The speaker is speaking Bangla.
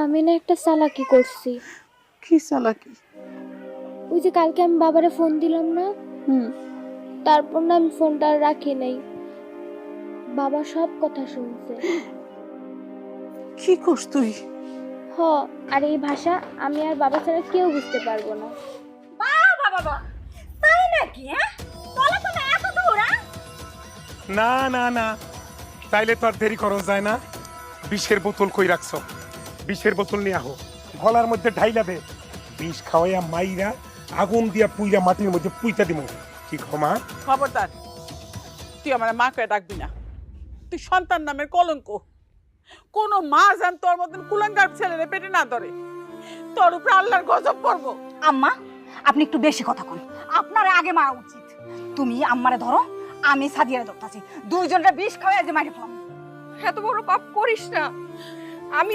আমি না একটা চালাকি করছি। কি চালাকি? ওই যে কালকে আমি বাবারে ফোন দিলাম না, হুম। তারপর না আমি ফোনটা আর রাখি নাই। বাবা সব কথা শুনছে। কি করছ তুই? হ, আর এই ভাষা আমি আর বাবা ছাড়া কেউ বুঝতে পারবো না। বাবা বাবা, তাই নাকি? হ্যাঁ, বলো তো না এত দূর? হ্যাঁ, না না না, তাইলে তো আর দেরি করো যায় না। বিষের বোতল কই রাখছো? বিষের বোতল নিয়ে আহো, গলার মধ্যে ঢাইলা দে। বিষ খাওয়াইয়া মাইরা আগুন দিয়া পুইরা মাটির মধ্যে পুইতা দিমু। কি ক্ষমা? খবরদার, তুই আমার মা করে ডাকবি না। তুই সন্তান নামের কলঙ্ক। কোন মা জান তোর মতন কুলাঙ্গার ছেলেরে পেটে না ধরে, তোর উপরে আল্লাহর গজব পড়বো। আম্মা আপনি একটু বেশি কথা কন। আপনার আগে মারা উচিত। তুমি আম্মারে ধরো, আমি সাদিয়ারে ধরতাছি। দুইজনের বিষ খাওয়াই যে মারি ফেলাম। এত বড় পাপ করিস না। আমি